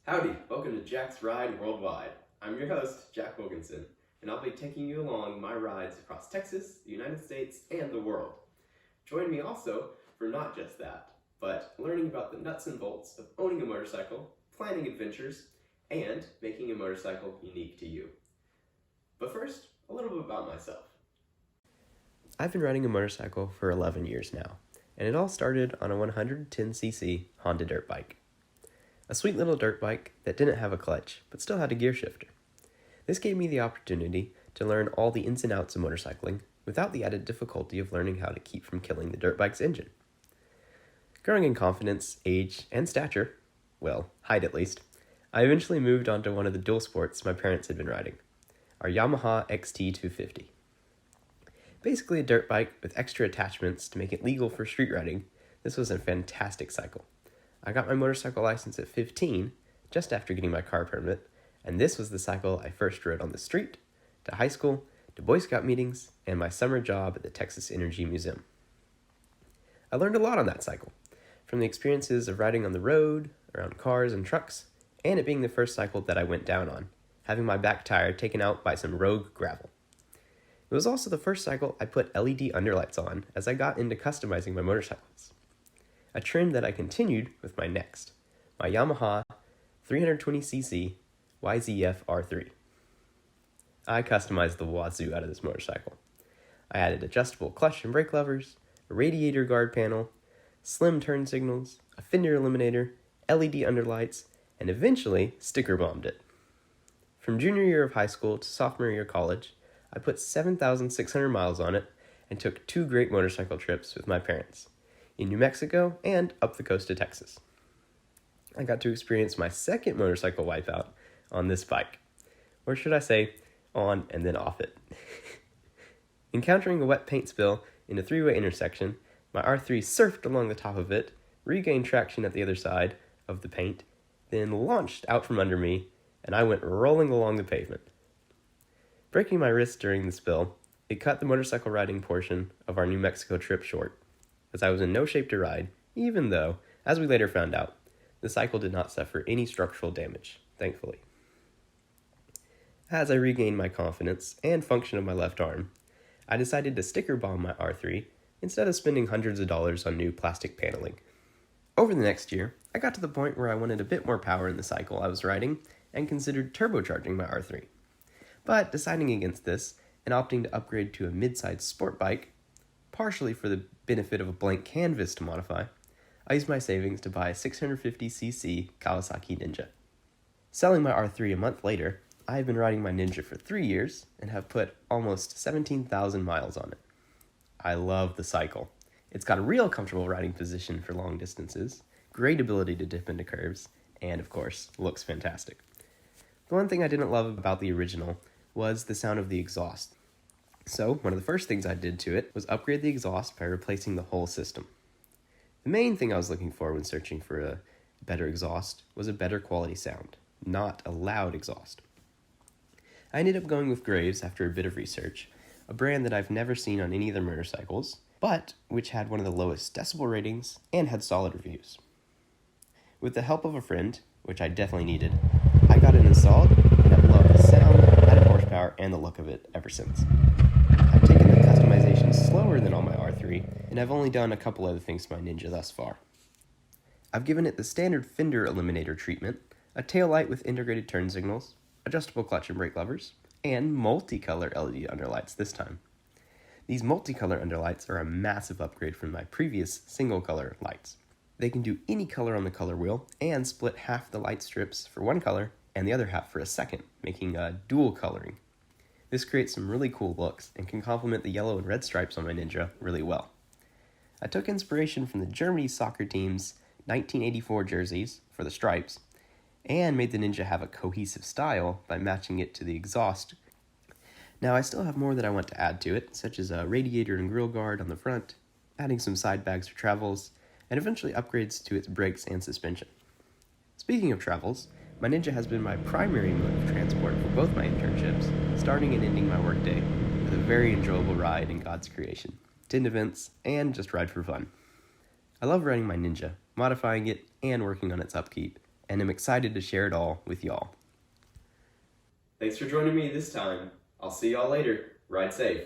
Howdy, welcome to Jack's Ride Worldwide. I'm your host, Jack Wilkinson, and I'll be taking you along my rides across Texas, the United States, and the world. Join me also for not just that, but learning about the nuts and bolts of owning a motorcycle, planning adventures, and making a motorcycle unique to you. But first, a little bit about myself. I've been riding a motorcycle for 11 years now, and it all started on a 110cc Honda dirt bike. A sweet little dirt bike that didn't have a clutch, but still had a gear shifter. This gave me the opportunity to learn all the ins and outs of motorcycling without the added difficulty of learning how to keep from killing the dirt bike's engine. Growing in confidence, age, and stature, well, height at least, I eventually moved on to one of the dual sports my parents had been riding, our Yamaha XT250. Basically a dirt bike with extra attachments to make it legal for street riding, this was a fantastic cycle. I got my motorcycle license at 15, just after getting my car permit, and this was the cycle I first rode on the street, to high school, to Boy Scout meetings, and my summer job at the Texas Energy Museum. I learned a lot on that cycle, from the experiences of riding on the road, around cars and trucks, and it being the first cycle that I went down on, having my back tire taken out by some rogue gravel. It was also the first cycle I put LED underlights on as I got into customizing my motorcycles. A trend that I continued with my next, my Yamaha 320cc YZF R3. I customized the wazoo out of this motorcycle. I added adjustable clutch and brake levers, a radiator guard panel, slim turn signals, a fender eliminator, LED underlights, and eventually sticker bombed it. From junior year of high school to sophomore year of college, I put 7,600 miles on it and took 2 great motorcycle trips with my parents, in New Mexico and up the coast of Texas. I got to experience my second motorcycle wipeout on this bike, or should I say, on and then off it. Encountering a wet paint spill in a 3-way intersection, my R3 surfed along the top of it, regained traction at the other side of the paint, then launched out from under me, and I went rolling along the pavement. Breaking my wrist during the spill, it cut the motorcycle riding portion of our New Mexico trip short, as I was in no shape to ride, even though, as we later found out, the cycle did not suffer any structural damage, thankfully. As I regained my confidence and function of my left arm, I decided to sticker bomb my R3 instead of spending hundreds of dollars on new plastic paneling. Over the next year, I got to the point where I wanted a bit more power in the cycle I was riding and considered turbocharging my R3. But deciding against this and opting to upgrade to a mid-sized sport bike, partially for the benefit of a blank canvas to modify, I used my savings to buy a 650cc Kawasaki Ninja. Selling my R3 a month later, I have been riding my Ninja for 3 years and have put almost 17,000 miles on it. I love the cycle. It's got a real comfortable riding position for long distances, great ability to dip into curves, and of course, looks fantastic. The one thing I didn't love about the original was the sound of the exhaust. So, one of the first things I did to it was upgrade the exhaust by replacing the whole system. The main thing I was looking for when searching for a better exhaust was a better quality sound, not a loud exhaust. I ended up going with Graves after a bit of research, a brand that I've never seen on any of their motorcycles, but which had one of the lowest decibel ratings and had solid reviews. With the help of a friend, which I definitely needed, I got it installed, and I've loved the sound, added horsepower, and the look of it ever since. I've taken the customization slower than on my R3, and I've only done a couple other things to my Ninja thus far. I've given it the standard fender eliminator treatment, a taillight with integrated turn signals, adjustable clutch and brake levers, and multicolor LED underlights this time. These multicolor underlights are a massive upgrade from my previous single color lights. They can do any color on the color wheel and split half the light strips for one color and the other half for a second, making dual coloring. This creates some really cool looks and can complement the yellow and red stripes on my Ninja really well. I took inspiration from the Germany soccer team's 1984 jerseys for the stripes and made the Ninja have a cohesive style by matching it to the exhaust. Now I still have more that I want to add to it, such as a radiator and grille guard on the front, adding some side bags for travels, and eventually upgrades to its brakes and suspension. Speaking of travels, my Ninja has been my primary mode of transport for both my internships, starting and ending my workday with a very enjoyable ride in God's creation, attend events, and just ride for fun. I love riding my Ninja, modifying it, and working on its upkeep, and I'm excited to share it all with y'all. Thanks for joining me this time. I'll see y'all later. Ride safe.